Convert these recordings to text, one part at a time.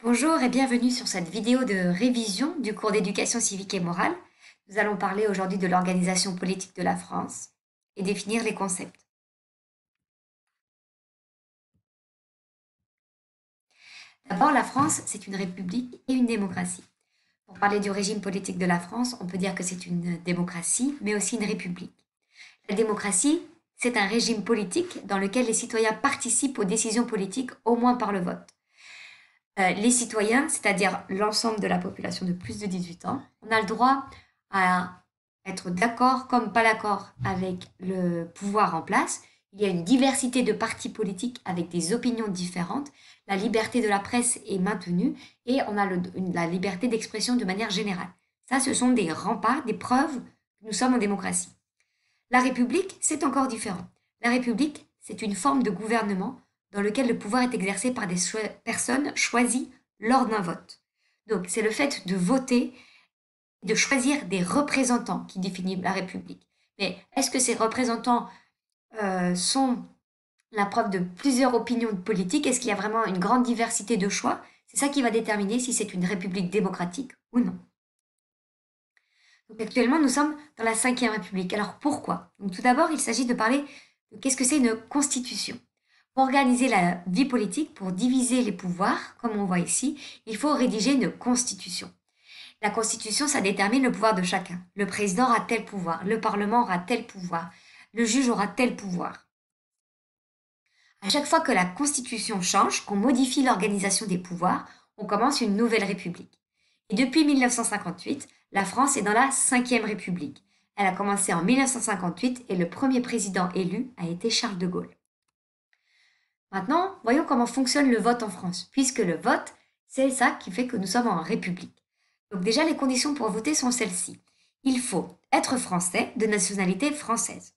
Bonjour et bienvenue sur cette vidéo de révision du cours d'éducation civique et morale. Nous allons parler aujourd'hui de l'organisation politique de la France et définir les concepts. D'abord, la France, c'est une république et une démocratie. Pour parler du régime politique de la France, on peut dire que c'est une démocratie, mais aussi une république. La démocratie, c'est un régime politique dans lequel les citoyens participent aux décisions politiques, au moins par le vote. Les citoyens, c'est-à-dire l'ensemble de la population de plus de 18 ans, on a le droit à être d'accord comme pas d'accord avec le pouvoir en place. Il y a une diversité de partis politiques avec des opinions différentes. La liberté de la presse est maintenue et on a la liberté d'expression de manière générale. Ça, ce sont des remparts, des preuves que nous sommes en démocratie. La République, c'est encore différent. La République, c'est une forme de gouvernement dans lequel le pouvoir est exercé par des personnes choisies lors d'un vote. Donc, c'est le fait de voter, de choisir des représentants qui définit la République. Mais est-ce que ces représentants sont la preuve de plusieurs opinions politiques? Est-ce qu'il y a vraiment une grande diversité de choix? C'est ça qui va déterminer si c'est une république démocratique ou non. Donc actuellement, nous sommes dans la Ve République. Alors pourquoi? Donc tout d'abord, il s'agit de parler de qu'est-ce que c'est une constitution. Pour organiser la vie politique, pour diviser les pouvoirs, comme on voit ici, il faut rédiger une constitution. La constitution, ça détermine le pouvoir de chacun. Le président aura tel pouvoir, le parlement aura tel pouvoir, le juge aura tel pouvoir. À chaque fois que la constitution change, qu'on modifie l'organisation des pouvoirs, on commence une nouvelle république. Et depuis 1958, la France est dans la Ve République. Elle a commencé en 1958 et le premier président élu a été Charles de Gaulle. Maintenant, voyons comment fonctionne le vote en France, puisque le vote, c'est ça qui fait que nous sommes en République. Donc déjà, les conditions pour voter sont celles-ci. Il faut être français, de nationalité française.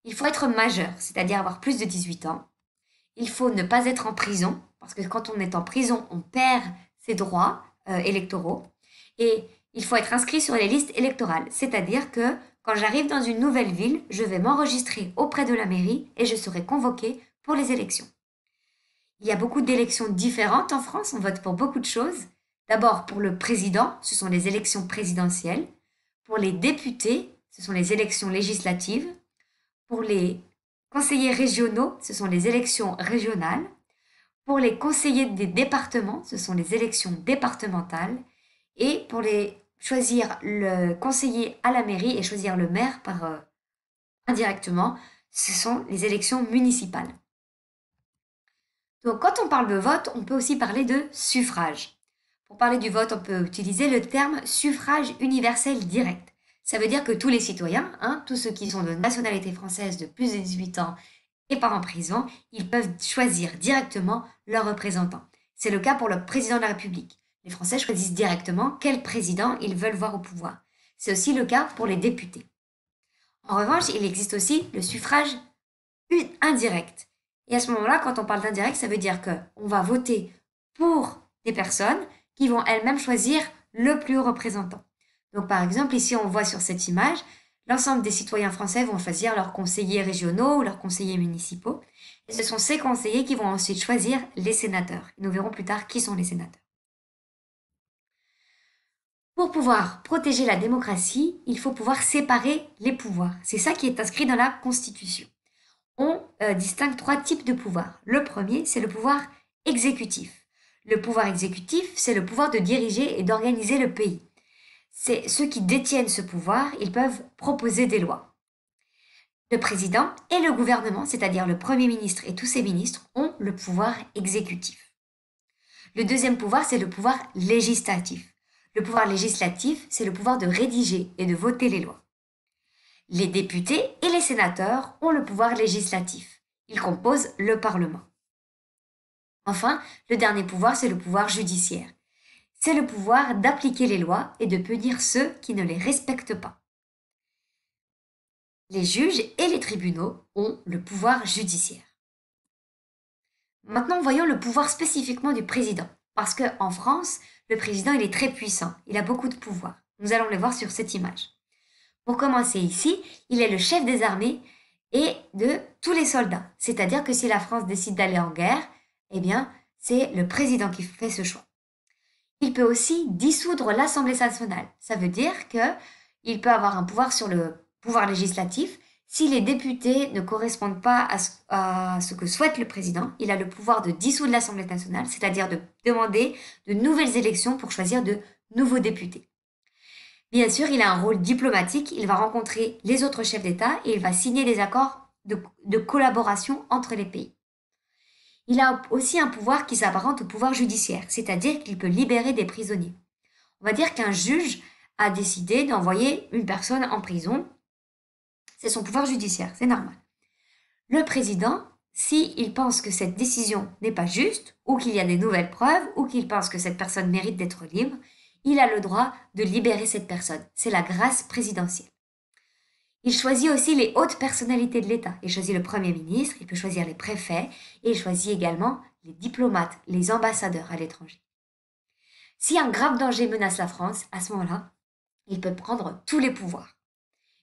Il faut être majeur, c'est-à-dire avoir plus de 18 ans. Il faut ne pas être en prison, parce que quand on est en prison, on perd ses droits électoraux. Et il faut être inscrit sur les listes électorales, c'est-à-dire que quand j'arrive dans une nouvelle ville, je vais m'enregistrer auprès de la mairie et je serai convoqué pour les élections. Il y a beaucoup d'élections différentes en France, on vote pour beaucoup de choses. D'abord, pour le président, ce sont les élections présidentielles. Pour les députés, ce sont les élections législatives. Pour les conseillers régionaux, ce sont les élections régionales. Pour les conseillers des départements, ce sont les élections départementales. Et pour choisir le conseiller à la mairie et choisir le maire indirectement, ce sont les élections municipales. Donc quand on parle de vote, on peut aussi parler de suffrage. Pour parler du vote, on peut utiliser le terme suffrage universel direct. Ça veut dire que tous les citoyens, tous ceux qui sont de nationalité française de plus de 18 ans et pas en prison, ils peuvent choisir directement leurs représentants. C'est le cas pour le président de la République. Les Français choisissent directement quel président ils veulent voir au pouvoir. C'est aussi le cas pour les députés. En revanche, il existe aussi le suffrage indirect. Et à ce moment-là, quand on parle d'indirect, ça veut dire qu'on va voter pour des personnes qui vont elles-mêmes choisir le plus haut représentant. Donc par exemple, ici on voit sur cette image, l'ensemble des citoyens français vont choisir leurs conseillers régionaux ou leurs conseillers municipaux. Et ce sont ces conseillers qui vont ensuite choisir les sénateurs. Et nous verrons plus tard qui sont les sénateurs. Pour pouvoir protéger la démocratie, il faut pouvoir séparer les pouvoirs. C'est ça qui est inscrit dans la Constitution. On distingue trois types de pouvoirs. Le premier, c'est le pouvoir exécutif. Le pouvoir exécutif, c'est le pouvoir de diriger et d'organiser le pays. C'est ceux qui détiennent ce pouvoir, ils peuvent proposer des lois. Le président et le gouvernement, c'est-à-dire le Premier ministre et tous ses ministres, ont le pouvoir exécutif. Le deuxième pouvoir, c'est le pouvoir législatif. Le pouvoir législatif, c'est le pouvoir de rédiger et de voter les lois. Les députés et les sénateurs ont le pouvoir législatif. Ils composent le Parlement. Enfin, le dernier pouvoir, c'est le pouvoir judiciaire. C'est le pouvoir d'appliquer les lois et de punir ceux qui ne les respectent pas. Les juges et les tribunaux ont le pouvoir judiciaire. Maintenant, voyons le pouvoir spécifiquement du président. Parce qu'en France, le président, il est très puissant. Il a beaucoup de pouvoir. Nous allons le voir sur cette image. Pour commencer ici, il est le chef des armées et de tous les soldats. C'est-à-dire que si la France décide d'aller en guerre, eh bien, c'est le président qui fait ce choix. Il peut aussi dissoudre l'Assemblée nationale. Ça veut dire qu'il peut avoir un pouvoir sur le pouvoir législatif. Si les députés ne correspondent pas à ce que souhaite le président, il a le pouvoir de dissoudre l'Assemblée nationale, c'est-à-dire de demander de nouvelles élections pour choisir de nouveaux députés. Bien sûr, il a un rôle diplomatique, il va rencontrer les autres chefs d'État et il va signer des accords de collaboration entre les pays. Il a aussi un pouvoir qui s'apparente au pouvoir judiciaire, c'est-à-dire qu'il peut libérer des prisonniers. On va dire qu'un juge a décidé d'envoyer une personne en prison. C'est son pouvoir judiciaire, c'est normal. Le président, s'il pense que cette décision n'est pas juste, ou qu'il y a des nouvelles preuves, ou qu'il pense que cette personne mérite d'être libre, il a le droit de libérer cette personne. C'est la grâce présidentielle. Il choisit aussi les hautes personnalités de l'État. Il choisit le Premier ministre, il peut choisir les préfets, et il choisit également les diplomates, les ambassadeurs à l'étranger. Si un grave danger menace la France, à ce moment-là, il peut prendre tous les pouvoirs.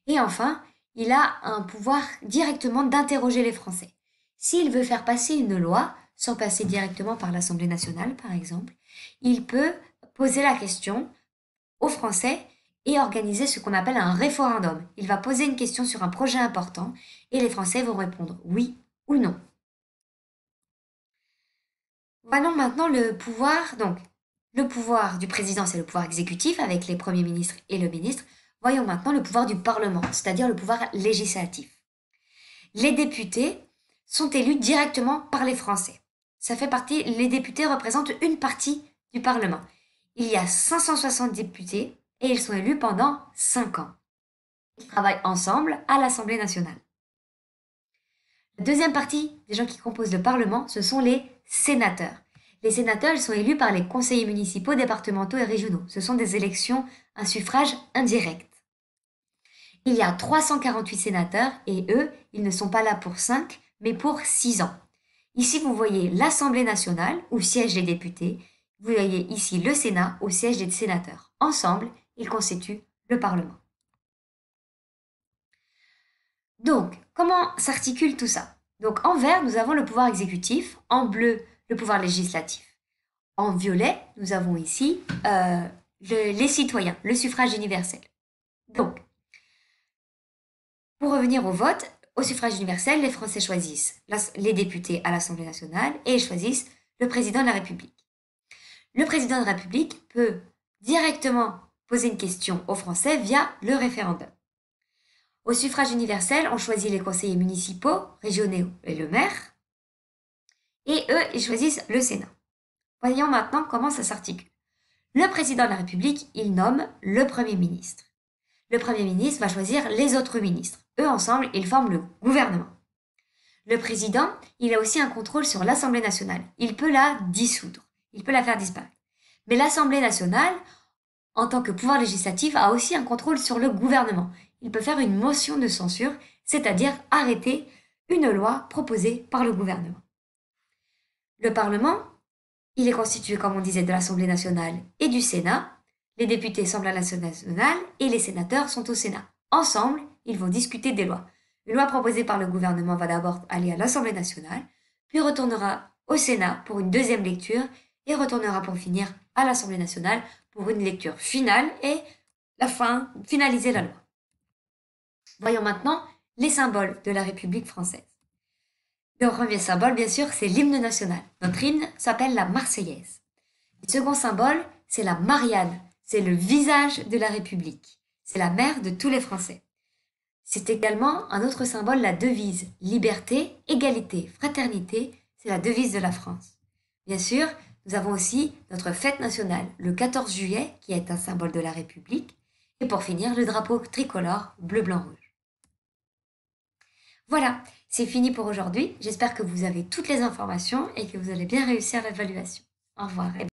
Et enfin, il a un pouvoir directement d'interroger les Français. S'il veut faire passer une loi, sans passer directement par l'Assemblée nationale, par exemple, il peut poser la question aux Français et organiser ce qu'on appelle un référendum. Il va poser une question sur un projet important et les Français vont répondre oui ou non. Voyons maintenant le pouvoir. Donc, le pouvoir du président, c'est le pouvoir exécutif avec les premiers ministres et le ministre. Voyons maintenant le pouvoir du Parlement, c'est-à-dire le pouvoir législatif. Les députés sont élus directement par les Français. Les députés représentent une partie du Parlement. Il y a 560 députés et ils sont élus pendant 5 ans. Ils travaillent ensemble à l'Assemblée nationale. La deuxième partie des gens qui composent le Parlement, ce sont les sénateurs. Les sénateurs, ils sont élus par les conseillers municipaux, départementaux et régionaux. Ce sont des élections à suffrage indirect. Il y a 348 sénateurs et eux, ils ne sont pas là pour 5, mais pour 6 ans. Ici, vous voyez l'Assemblée nationale où siègent les députés. Vous voyez ici le Sénat où siègent les sénateurs. Ensemble, ils constituent le Parlement. Donc, comment s'articule tout ça? Donc, en vert, nous avons le pouvoir exécutif. En bleu, le pouvoir législatif. En violet, nous avons ici les citoyens, le suffrage universel. Donc, pour revenir au vote, au suffrage universel, les Français choisissent les députés à l'Assemblée nationale et ils choisissent le président de la République. Le président de la République peut directement poser une question aux Français via le référendum. Au suffrage universel, on choisit les conseillers municipaux, régionaux et le maire. Et eux, ils choisissent le Sénat. Voyons maintenant comment ça s'articule. Le président de la République, il nomme le Premier ministre. Le Premier ministre va choisir les autres ministres. Eux, ensemble, ils forment le gouvernement. Le président, il a aussi un contrôle sur l'Assemblée nationale. Il peut la dissoudre. Il peut la faire disparaître. Mais l'Assemblée nationale, en tant que pouvoir législatif, a aussi un contrôle sur le gouvernement. Il peut faire une motion de censure, c'est-à-dire arrêter une loi proposée par le gouvernement. Le Parlement, il est constitué, comme on disait, de l'Assemblée nationale et du Sénat. Les députés semblent à l'Assemblée nationale et les sénateurs sont au Sénat. Ensemble, ils vont discuter des lois. Une loi proposée par le gouvernement va d'abord aller à l'Assemblée nationale, puis retournera au Sénat pour une deuxième lecture et retournera pour finir à l'Assemblée nationale pour une lecture finale et finaliser la loi. Voyons maintenant les symboles de la République française. Le premier symbole, bien sûr, c'est l'hymne national. Notre hymne s'appelle la Marseillaise. Le second symbole, c'est la Marianne. C'est le visage de la République. C'est la mère de tous les Français. C'est également un autre symbole, la devise. Liberté, égalité, fraternité, c'est la devise de la France. Bien sûr, nous avons aussi notre fête nationale, le 14 juillet, qui est un symbole de la République. Et pour finir, le drapeau tricolore bleu, blanc, rouge. Voilà, c'est fini pour aujourd'hui. J'espère que vous avez toutes les informations et que vous allez bien réussir l'évaluation. Au revoir.